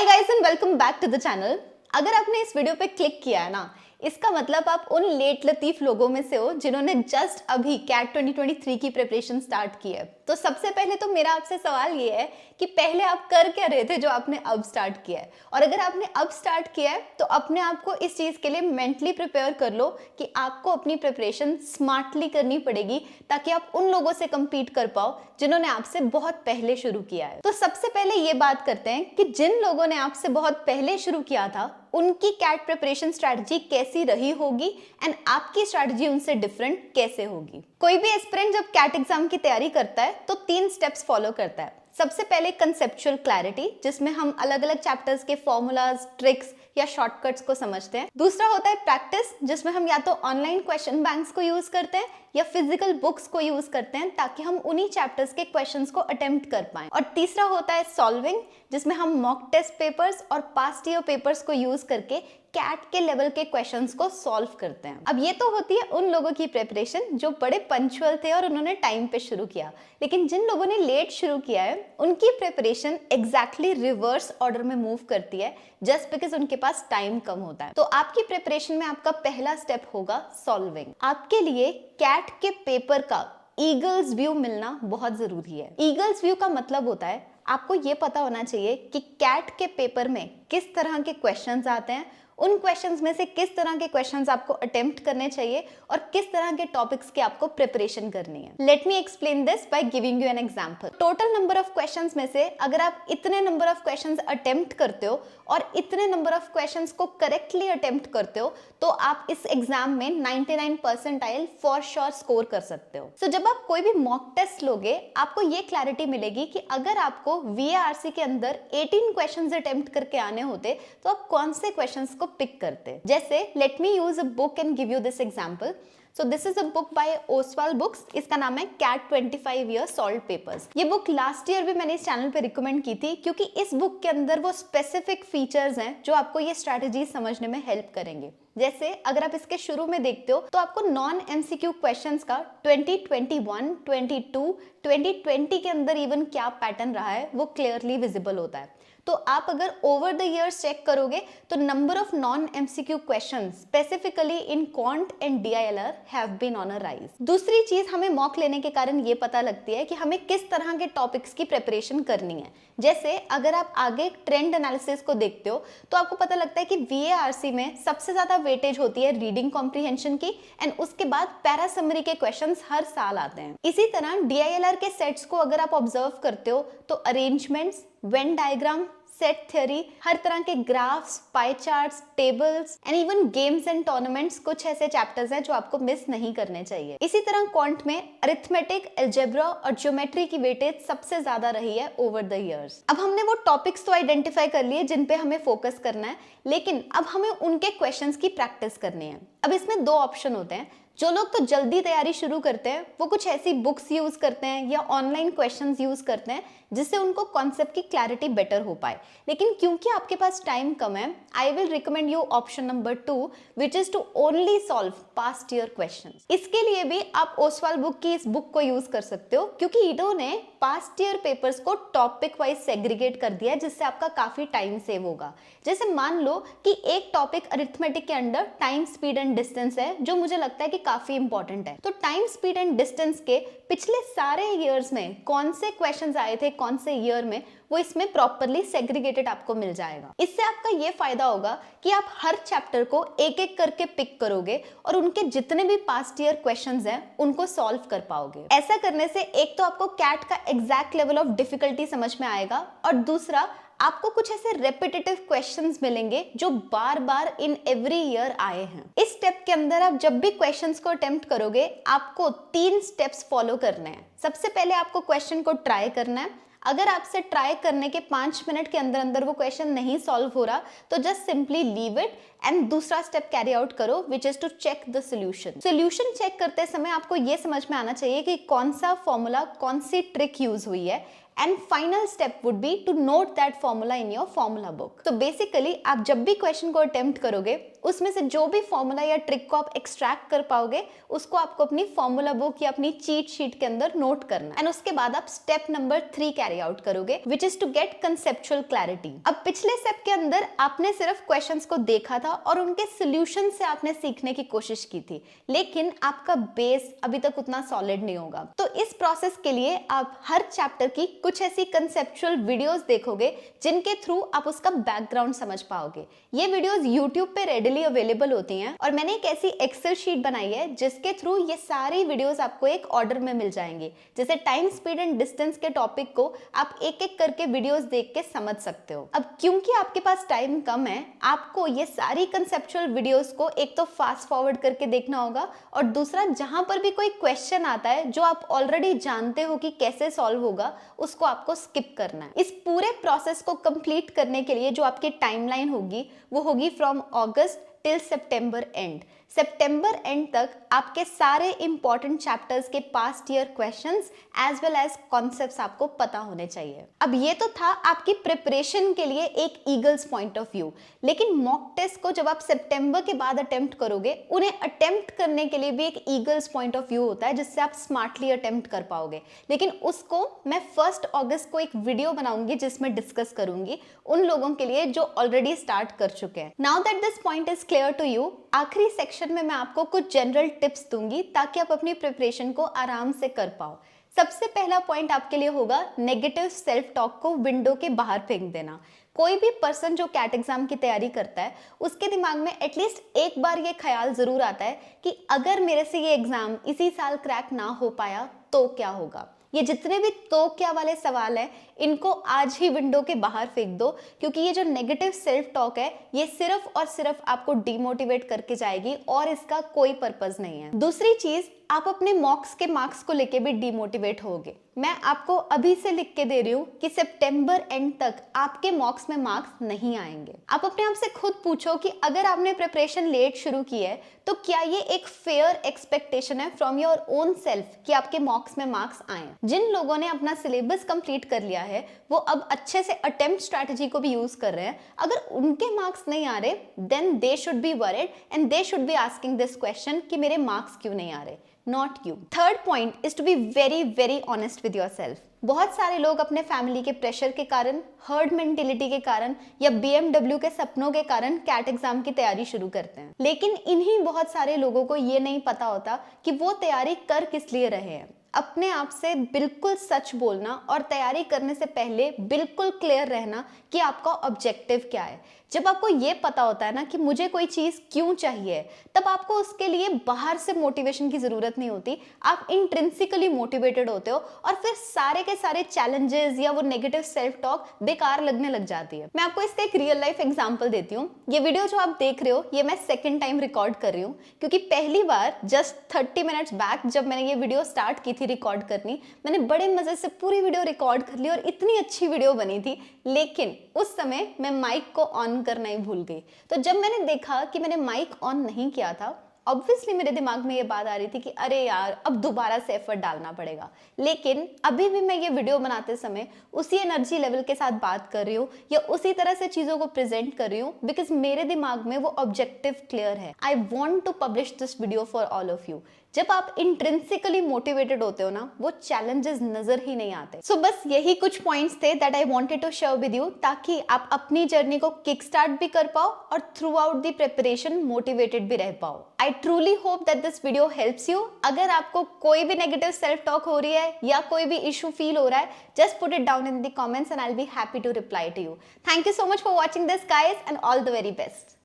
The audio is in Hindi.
Hi guys and welcome back to the channel. अगर आपने इस वीडियो पे क्लिक किया है ना, इसका मतलब आप उन लेट लतीफ लोगों में से हो जिन्होंने जस्ट अभी कैट 2023 की प्रिपरेशन स्टार्ट की है। तो सबसे पहले तो मेरा आपसे सवाल ये है कि पहले आप कर क्या रहे थे जो आपने अब स्टार्ट किया है, और अगर आपने अब स्टार्ट किया है तो अपने आप को इस चीज के लिए मेंटली प्रिपेयर कर लो कि आपको अपनी प्रिपरेशन स्मार्टली करनी पड़ेगी ताकि आप उन लोगों से compete कर पाओ जिन्होंने आपसे बहुत पहले शुरू किया है। तो सबसे पहले ये बात करते हैं कि जिन लोगों ने आपसे बहुत पहले शुरू किया था उनकी कैट प्रिपरेशन स्ट्रैटेजी कैसी रही होगी एंड आपकी स्ट्रैटेजी उनसे डिफरेंट कैसे होगी। कोई भी एस्पिरेंट जब कैट एग्जाम की तैयारी करता है तो 3 स्टेप्स फॉलो करता है। सबसे पहले कंसेप्चुअल क्लैरिटी, जिसमें हम अलग अलग चैप्टर्स के फॉर्मूलाज, ट्रिक्स या शॉर्टकट्स को समझते हैं। दूसरा होता है प्रैक्टिस, जिसमें हम या तो ऑनलाइन क्वेश्चन बैंक्स को यूज करते हैं या फिजिकल बुक्स को यूज करते हैं ताकि हम उन्हीं चैप्टर्स के क्वेश्चंस को अटेम्प्ट कर पाएं। और तीसरा होता है सॉल्विंग, जिसमें हम मॉक टेस्ट पेपर्स और पास्ट ईयर पेपर्स को यूज करके कैट के लेवल के क्वेश्चंस को सॉल्व करते हैं। अब ये तो होती है उन लोगों की प्रिपरेशन जो बड़े पंक्चुअल थे और उन्होंने टाइम पे शुरू किया, लेकिन जिन लोगों ने लेट शुरू किया है उनकी प्रिपरेशन एग्जैक्टली रिवर्स ऑर्डर में मूव करती है जस्ट बिकॉज उनके पास टाइम कम होता है। तो आपकी प्रिपरेशन में आपका पहला स्टेप होगा सॉल्विंग। आपके लिए कैट के पेपर का ईगल्स व्यू मिलना बहुत जरूरी है। ईगल्स व्यू का मतलब होता है आपको ये पता होना चाहिए कि कैट के पेपर में किस तरह के क्वेश्चंस आते हैं, उन क्वेश्चंस में से किस तरह के क्वेश्चंस आपको अटेम्प्ट करने चाहिए और किस तरह के टॉपिक्स की आपको प्रिपरेशन करनी है। Let me explain this by giving you an example. Total number of questions में से अगर आप इतने नंबर ऑफ क्वेश्चंस अटेम्प्ट करते हो और इतने नंबर ऑफ क्वेश्चंस को करेक्टली अटेम्प्ट करते हो तो आप इस एग्जाम में 99 परसेंटाइल फॉर श्योर स्कोर कर सकते हो। सो जब आप कोई भी मॉक टेस्ट लोगे आपको ये क्लैरिटी मिलेगी कि अगर आपको VARC के अंदर 18 क्वेश्चंस अटेम्प्ट करके आने होते तो आप कौन से क्वेश्चंस को पिक करते। जैसे let me use a book and give you this example. So this is a book by Oswal books. इसका नाम है कैट 25 ईयर सॉल्व पेपर्स। ये बुक लास्ट ईयर भी मैंने इस चैनल पे रिकमेंड की थी क्योंकि इस बुक के अंदर वो स्पेसिफिक फीचर्स हैं जो आपको ये स्ट्रैटेजी समझने में हेल्प करेंगे। जैसे अगर आप इसके शुरू में देखते हो तो आपको नॉन MCQ क्वेश्चंस का 2021, 22, 2020 के अंदर इवन क्या पैटर्न रहा है वो क्लियरली विजिबल होता है। तो आप अगर ओवर द ईयर्स चेक करोगे तो number of non MCQ questions specifically in quant and DILR have been on a rise. दूसरी चीज हमें मॉक लेने के कारण ये पता लगती है कि हमें किस तरह के टॉपिक्स की प्रिपरेशन करनी है। जैसे अगर आप आगे ट्रेंड एनालिसिस को देखते हो तो आपको पता लगता है कि VARC में सबसे ज्यादा वेटेज होती है रीडिंग कॉम्प्रिहेंशन की एंड उसके बाद पैरा समरी के क्वेश्चंस हर साल आते हैं। इसी तरह DILR के सेट्स को अगर आप ऑब्जर्व करते हो तो arrangements, Venn diagram, set theory, हर तरह के graphs, pie charts, tables and even games and tournaments कुछ ऐसे चैप्टर्स हैं जो आपको मिस नहीं करने चाहिए। इसी तरह क्वांट में अरिथमेटिक, अलजेब्रा और ज्योमेट्री की वेटेज सबसे ज्यादा रही है ओवर द इयर्स। अब हमने वो टॉपिक्स तो आइडेंटिफाई कर लिए जिन पे हमें फोकस करना है, लेकिन अब हमें उनके क्वेश्चंस की प्रैक्टिस करनी है। अब इसमें 2 ऑप्शन होते हैं। जो लोग तो जल्दी तैयारी शुरू करते हैं वो कुछ ऐसी बुक्स यूज करते हैं या ऑनलाइन क्वेश्चंस यूज करते हैं जिससे उनको कॉन्सेप्ट की क्लैरिटी बेटर हो पाए। लेकिन क्योंकि आपके पास टाइम कम है, I will recommend you option number 2 which is to only solve past year questions. इसके लिए भी आप ओसवाल बुक की इस बुक को यूज कर सकते हो क्योंकि इन्होंने पास्ट ईयर पेपर्स को टॉपिक वाइज सेग्रीगेट कर दिया है जिससे आपका काफी टाइम सेव होगा। जैसे मान लो कि एक टॉपिक अरिथमेटिक के under time, speed and distance है जो मुझे लगता है कि काफी इंपॉर्टेंट है। तो टाइम, स्पीड एंड डिस्टेंस के पिछले सारे ईयर्स में कौन से क्वेश्चंस आए थे कौन से ईयर में, वो इसमें प्रॉपर्ली सेग्रीगेटेड आपको मिल जाएगा। इससे आपका ये फायदा होगा कि आप हर चैप्टर को एक एक करके पिक करोगे और उनके जितने भी पास्ट ईयर क्वेश्चंस हैं उनको सॉल्व कर पाओगे। ऐसा करने से एक तो आपको कैट का एग्जैक्ट लेवल ऑफ डिफिकल्टी समझ में आएगा और दूसरा आपको कुछ ऐसे रेपिटेटिव क्वेश्चंस मिलेंगे जो बार बार इन एवरी ईयर आए हैं। इस स्टेप के अंदर आप जब भी क्वेश्चंस को अटेम्प्ट करोगे आपको 3 स्टेप्स फॉलो करने हैं। सबसे पहले आपको क्वेश्चन को ट्राई करना है। अगर आपसे ट्राई करने के 5 मिनट के अंदर अंदर वो क्वेश्चन नहीं सॉल्व हो रहा तो just simply leave it and दूसरा स्टेप कैरी आउट करो which is to check the solution. Solution check करते समय आपको ये समझ में आना चाहिए कि कौन सा फॉर्मूला, कौन सी ट्रिक यूज हुई है and final step would be to note that formula in your formula book. तो बेसिकली आप जब भी क्वेश्चन को अटेम्प्ट करोगे उसमें से जो भी फॉर्मूला या ट्रिक को आप एक्सट्रैक्ट कर पाओगे उसको आपको अपनी फॉर्मूला बुक या अपनी चीट शीट के अंदर नोट करना है, एंड उसके बाद आप स्टेप नंबर 3 कैरी आउट करोगे, which is to get conceptual clarity. अब पिछले स्टेप के अंदर आपने सिर्फ क्वेश्चंस को देखा था और उनके सोल्यूशन से आपने सीखने की कोशिश की थी, लेकिन आपका बेस अभी तक उतना सॉलिड नहीं होगा। तो इस प्रोसेस के लिए आप हर चैप्टर की कुछ ऐसी कंसेप्चुअल वीडियोस देखोगे जिनके थ्रू आप उसका बैकग्राउंड समझ पाओगे। ये वीडियोस यूट्यूब पे रेडिली अवेलेबल होती हैं और मैंने एक ऐसी एक्सेल शीट बनाई है जिसके थ्रू ये सारी वीडियोस आपको एक ऑर्डर में मिल जाएंगी। जैसे टाइम, स्पीड एंड डिस्टेंस के टॉपिक को आप एक एक करके वीडियोस देख के समझ सकते हो। अब क्योंकि आपके पास टाइम कम है, आपको ये सारी कंसेप्चुअल वीडियोस को एक तो फास्ट फॉरवर्ड करके देखना होगा और दूसरा जहां पर भी कोई क्वेश्चन आता है जो आप ऑलरेडी जानते हो कि कैसे सॉल्व होगा उसको आपको स्किप करना है। इस पूरे प्रोसेस को कंप्लीट करने के लिए जो आपकी टाइमलाइन होगी वो होगी from August till September end. September end तक आपके सारे इंपॉर्टेंट चैप्टर्स के past year questions as well as concepts आपको पता होने चाहिए। अब ये तो था आपकी प्रिपरेशन के लिए एक ईगल्स पॉइंट ऑफ व्यू, लेकिन मॉक टेस्ट को जब आप सितंबर के बाद अटेम्प्ट करोगे उन्हें अटेम्प्ट करने के लिए भी एक ईगल्स पॉइंट ऑफ व्यू होता है जिससे आप स्मार्टली अटेम्प्ट कर पाओगे, लेकिन उसको मैं 1 अगस्त को एक वीडियो बनाऊंगी जिसमें डिस्कस करूंगी उन लोगों के लिए जो ऑलरेडी स्टार्ट कर चुके हैं। Now that this point is clear to you, आखिरी सेक्शन में मैं आपको कुछ जनरल टिप्स दूंगी ताकि आप अपनी प्रिपरेशन को आराम से कर पाओ। सबसे पहला पॉइंट आपके लिए होगा नेगेटिव सेल्फ टॉक को विंडो के बाहर फेंक देना। कोई भी पर्सन जो कैट एग्जाम की तैयारी करता है उसके दिमाग में एटलीस्ट एक बार ये ख्याल जरूर आता है कि अगर मेरे से ये एग्जाम इसी साल क्रैक ना हो पाया तो क्या होगा। ये जितने भी तो क्या वाले सवाल हैं इनको आज ही विंडो के बाहर फेंक दो, क्योंकि ये जो नेगेटिव सेल्फ टॉक है ये सिर्फ और सिर्फ आपको डिमोटिवेट करके जाएगी और इसका कोई पर्पस नहीं है। दूसरी चीज, आप अपने मॉक्स के मार्क्स को लेके भी डिमोटिवेट होगे। मैं आपको अभी से लिख के दे रही हूँ कि सितंबर एंड तक आपके मॉक्स में मार्क्स नहीं आएंगे। आप अपने आप से खुद पूछो कि अगर आपने प्रिपरेशन लेट शुरू की है तो क्या ये एक फेयर एक्सपेक्टेशन है फ्रॉम योर ओन सेल्फ कि आपके मॉक्स में मार्क्स आए। जिन लोगों ने अपना सिलेबस कंप्लीट कर लिया है वो अब अच्छे से अटेम्प्ट स्ट्रैटेजी को भी यूज कर रहे हैं, अगर उनके मार्क्स नहीं आ रहे then they should be worried and they should be asking this question कि मेरे मार्क्स क्यों नहीं आ रहे, not you. Third point is to be very very honest with yourself. बहुत सारे लोग अपने फैमिली के प्रेशर के कारण, हर्ड मेंटेलिटी के कारण या BMW के सपनों के कारण कैट एग्जाम की तैयारी शुरू करते हैं, लेकिन इन्हीं बहुत सारे लोगों को ये नहीं पता होता कि वो तैयारी कर किस लिए रहे हैं। अपने आप से बिल्कुल सच बोलना और तैयारी करने से पहले बिल्कुल क्लियर रहना कि आपका ऑब्जेक्टिव क्या है। जब आपको ये पता होता है ना कि मुझे कोई चीज क्यों चाहिए, तब आपको उसके लिए बाहर से मोटिवेशन की जरूरत नहीं होती, आप इंट्रिंसिकली मोटिवेटेड होते हो और फिर सारे के सारे चैलेंजेस या वो नेगेटिव सेल्फ टॉक बेकार लगने लग जाती है। मैं आपको इसका एक रियल लाइफ एग्जांपल देती हूँ। ये वीडियो जो आप देख रहे हो ये मैं सेकंड टाइम रिकॉर्ड कर रही हूँ, क्योंकि पहली बार जस्ट 30 मिनट्स बैक जब मैंने ये वीडियो स्टार्ट की थी रिकॉर्ड करनी, मैंने बड़े मजे से पूरी वीडियो रिकॉर्ड कर ली और इतनी अच्छी वीडियो बनी थी, लेकिन उस समय मैं माइक को ऑन करना ही भूल गई। तो जब मैंने देखा कि मैंने माइक ऑन नहीं किया था, ऑब्वियसली मेरे दिमाग में ये बात आ रही थी कि अरे यार अब दोबारा से एफर्ट डालना पड़ेगा। लेकिन अभी भी मैं ये वीडियो बनाते समय उसी एनर्जी लेवल के साथ बात कर रही हूँ या उसी तरह से चीजों को प्रेजेंट कर रही हूँ, बिकॉज मेरे दिमाग में वो ऑब्जेक्टिव क्लियर है। I want to publish this video for all of you. जब आप इंट्रिंसिकली मोटिवेटेड होते हो ना, वो चैलेंजेस नजर ही नहीं आते। सो बस यही कुछ पॉइंट्स थे that I wanted to share with you, ताकि आप अपनी जर्नी को किक स्टार्ट भी कर पाओ और through out the preparation motivated भी रह पाओ। I truly hope that this video helps you. अगर आपको कोई भी नेगेटिव सेल्फ टॉक हो रही है या कोई भी इशू फील हो रहा है, just put it down in the comments and I will be happy to reply to you. Thank you so much for watching this guys and all the very best.